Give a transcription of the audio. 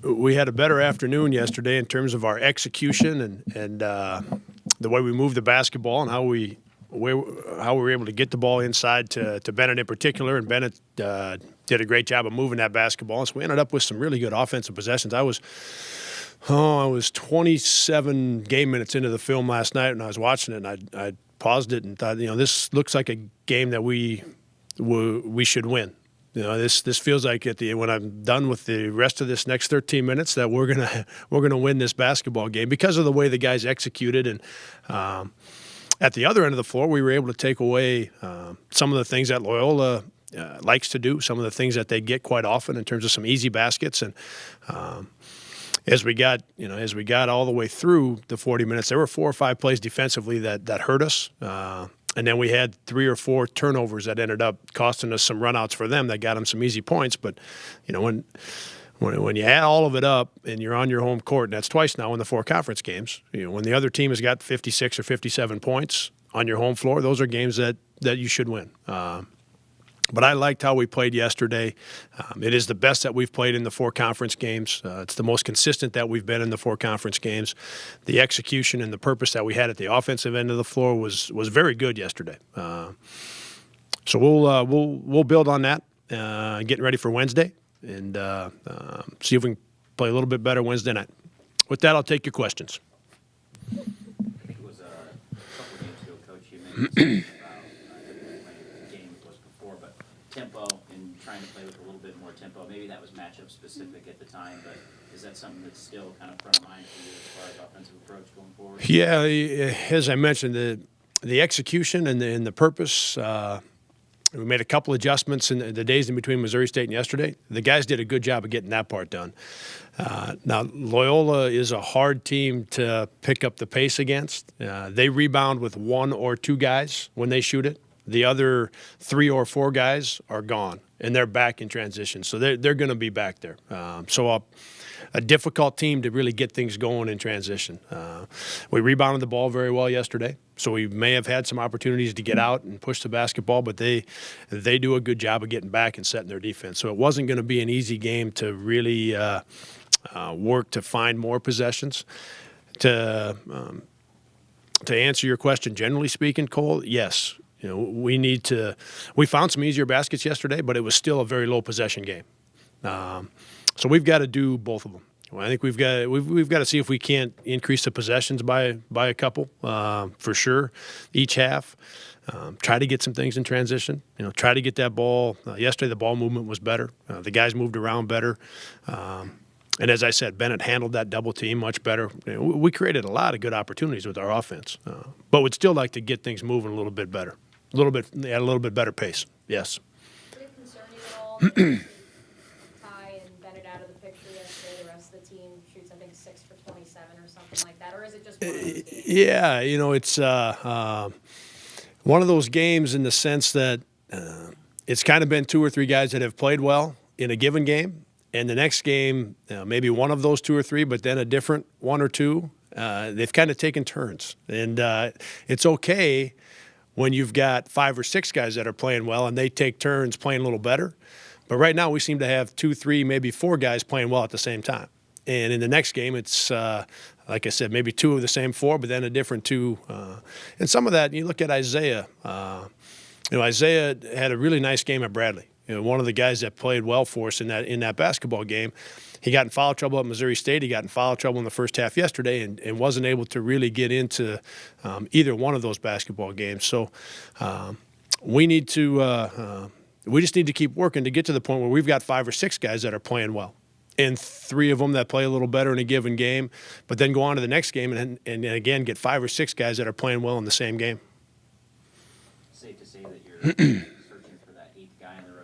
We had a better afternoon yesterday in terms of our execution and the way we moved the basketball and how we were able to get the ball inside to Bennett in particular. And Bennett did a great job of moving that basketball. So we ended up with some really good offensive possessions. I was 27 game minutes into the film last night, and I was watching it, and I paused it and thought, this looks like a game that we should win. This feels like when I'm done with the rest of this next 13 minutes that we're gonna win this basketball game because of the way the guys executed. And at the other end of the floor, we were able to take away some of the things that Loyola likes to do, some of the things that they get quite often in terms of some easy baskets. And as we got all the way through the 40 minutes, there were 4 or 5 plays defensively that hurt us. And then we had 3 or 4 turnovers that ended up costing us some runouts for them that got them some easy points. But, when you add all of it up and you're on your home court, and that's twice now in the 4 conference games, when the other team has got 56 or 57 points on your home floor, those are games that you should win. But I liked how we played yesterday. It is the best that we've played in the 4 conference games. It's the most consistent that we've been in the 4 conference games. The execution and the purpose that we had at the offensive end of the floor was very good yesterday. So we'll build on that, getting ready for Wednesday, and see if we can play a little bit better Wednesday night. With that, I'll take your questions. I think it was a couple of games ago, Coach, you mentioned tempo and trying to play with a little bit more tempo. Maybe that was matchup specific at the time, but is that something that's still kind of front of mind for you as far as offensive approach going forward? Yeah, as I mentioned, the execution and the purpose. We made a couple adjustments in the days in between Missouri State and yesterday. The guys did a good job of getting that part done. Now, Loyola is a hard team to pick up the pace against. They rebound with 1 or 2 guys when they shoot it. The other 3 or 4 guys are gone, and they're back in transition. So they're going to be back there. So a difficult team to really get things going in transition. We rebounded the ball very well yesterday, so we may have had some opportunities to get out and push the basketball, but they do a good job of getting back and setting their defense. So it wasn't going to be an easy game to really work to find more possessions. To answer your question, generally speaking, Cole, yes. We found some easier baskets yesterday, but it was still a very low possession game. So we've got to do both of them. I think we've got to see if we can't increase the possessions by a couple for sure each half. Try to get some things in transition. Try to get that ball. Yesterday the ball movement was better. The guys moved around better. And as I said, Bennett handled that double team much better. We created a lot of good opportunities with our offense, but would still like to get things moving a little bit better. A little bit better pace. Yes. Did it concern you at all that Ty and Bennett out of the picture yesterday? The rest of the team shoots, I think, 6 for 27 or something like that, or is it just one of those games? Yeah, it's one of those games in the sense that it's kind of been 2 or 3 guys that have played well in a given game, and the next game maybe one of those 2 or 3, but then a different 1 or 2. They've kind of taken turns, and it's okay when you've got 5 or 6 guys that are playing well and they take turns playing a little better. But right now we seem to have 2, 3, maybe 4 guys playing well at the same time. And in the next game, it's, like I said, maybe 2 of the same 4, but then a different 2. And some of that, you look at Isaiah. Isaiah had a really nice game at Bradley. One of the guys that played well for us in that basketball game. He got in foul trouble at Missouri State. He got in foul trouble in the first half yesterday and wasn't able to really get into either one of those basketball games. So we just need to keep working to get to the point where we've got 5 or 6 guys that are playing well, and 3 of them that play a little better in a given game, but then go on to the next game and again get 5 or 6 guys that are playing well in the same game. Safe to say that you're